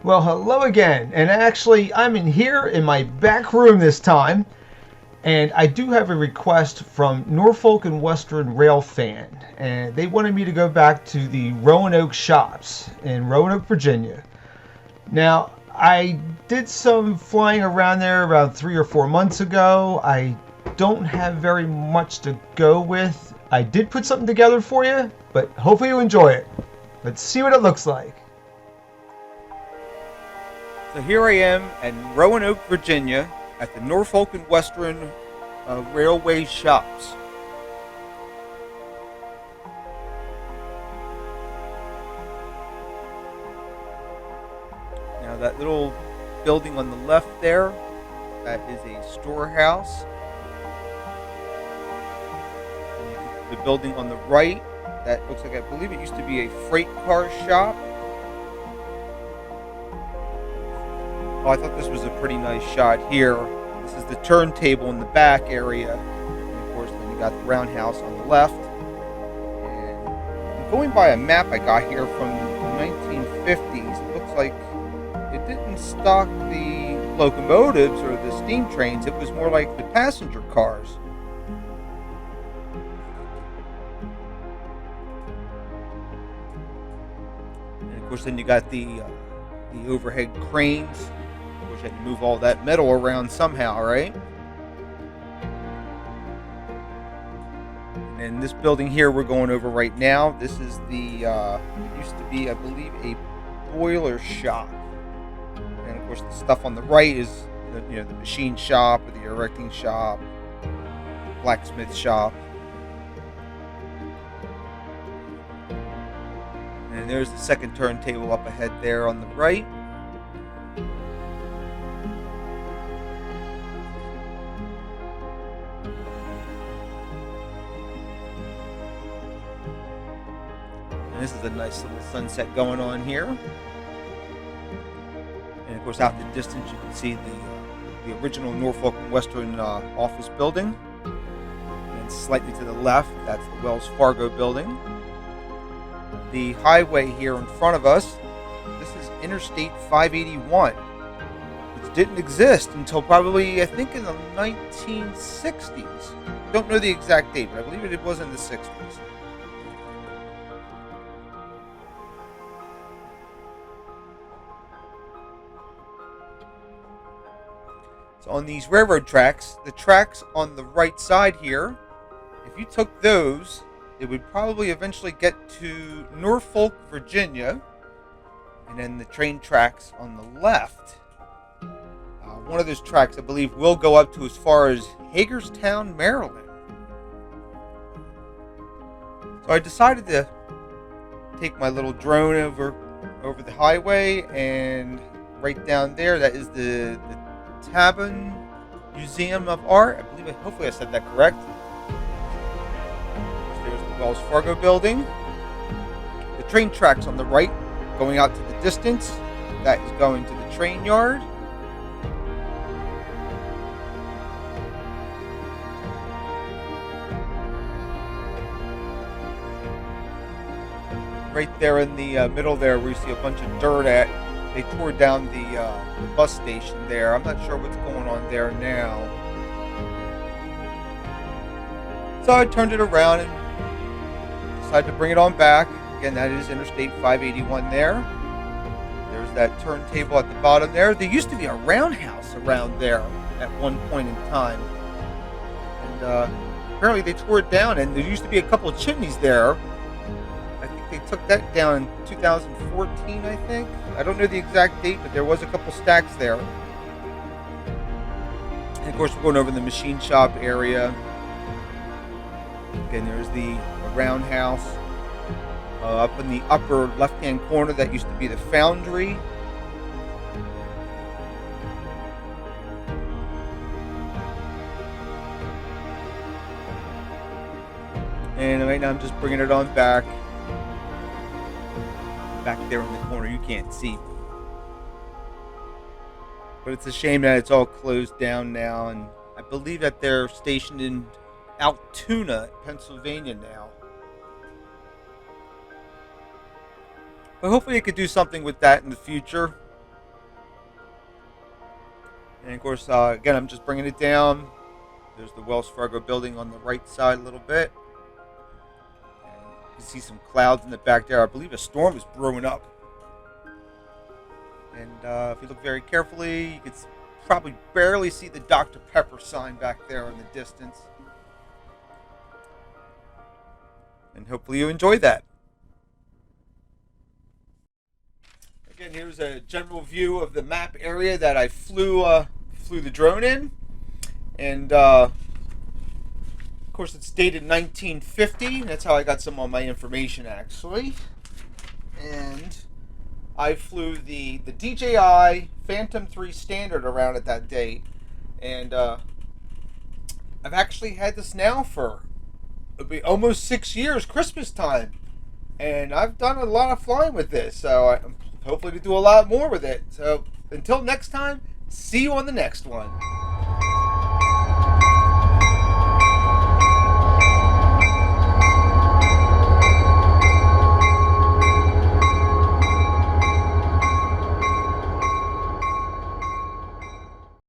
Well, hello again. And actually, I'm in here in my back room this time. And I do have a request from Norfolk and Western Railfan. And they wanted me to go back to the Roanoke Shops in Roanoke, Virginia. Now, I did some flying around there around 3 or 4 months ago. I don't have very much to go with. I did put something together for you, but hopefully you enjoy it. Let's see what it looks like. So here I am in Roanoke, Virginia, at the Norfolk and Western Railway Shops. Now that little building on the left there, that is a storehouse. And the building on the right, that looks like, I believe it used to be a freight car shop. Oh, I thought this was a pretty nice shot here. This is the turntable in the back area. And of course, then you got the Roundhouse on the left. And I'm going by a map I got here from the 1950s. It looks like it didn't stock the locomotives or the steam trains. It was more like the passenger cars. And of course, then you got the overhead cranes. Of course, you had to move all that metal around somehow, right? And this building here we're going over right now, this is the, it used to be, I believe, a boiler shop. And of course, the stuff on the right is, the machine shop, or the erecting shop, blacksmith shop. And there's the second turntable up ahead there on the right. And this is a nice little sunset going on here. And of course, out in the distance, you can see the original Norfolk and Western office building. And slightly to the left, that's the Wells Fargo building. The highway here in front of us, this is Interstate 581, which didn't exist until probably, I think, in the 1960s. Don't know the exact date, but I believe it was in the 60s. So on these railroad tracks, the tracks on the right side here, if you took those, it would probably eventually get to Norfolk, Virginia, and then the train tracks on the left. One of those tracks, I believe, will go up to as far as Hagerstown, Maryland. So I decided to take my little drone over the highway, and right down there, that is the Tabon Museum of Art. I believe, hopefully I said that correct. There's the Wells Fargo building. The train tracks on the right going out to the distance. That is going to the train yard. Right there in the middle there, where you see a bunch of dirt at, they tore down the bus station there. I'm not sure what's going on there now. So I turned it around and decided to bring it on back. Again, that is Interstate 581 there. There's that turntable at the bottom there. There used to be a roundhouse around there at one point in time. And apparently they tore it down, and there used to be a couple of chimneys there. I think they took that down in 2014, I think. I don't know the exact date, but there was a couple stacks there. And of course, we're going over the machine shop area. Again, there's the Roundhouse. Up in the upper left-hand corner, that used to be the foundry. And right now I'm just bringing it on back. Back there in the corner, you can't see. But it's a shame that it's all closed down now, and I believe that they're stationed in Altoona, Pennsylvania now. But hopefully it could do something with that in the future. And of course, again, I'm just bringing it down. There's the Wells Fargo building on the right side a little bit. And you can see some clouds in the back there. I believe a storm is brewing up. And if you look very carefully, you can probably barely see the Dr. Pepper sign back there in the distance. And hopefully you enjoy that. Again, here's a general view of the map area that I flew the drone in. And of course it's dated 1950. That's how I got some of my information actually. And I flew the DJI Phantom 3 Standard around at that date. And I've actually had this now for it'll be almost 6 years, Christmas time. And I've done a lot of flying with this. So I'm hopefully to do a lot more with it. So until next time, see you on the next one.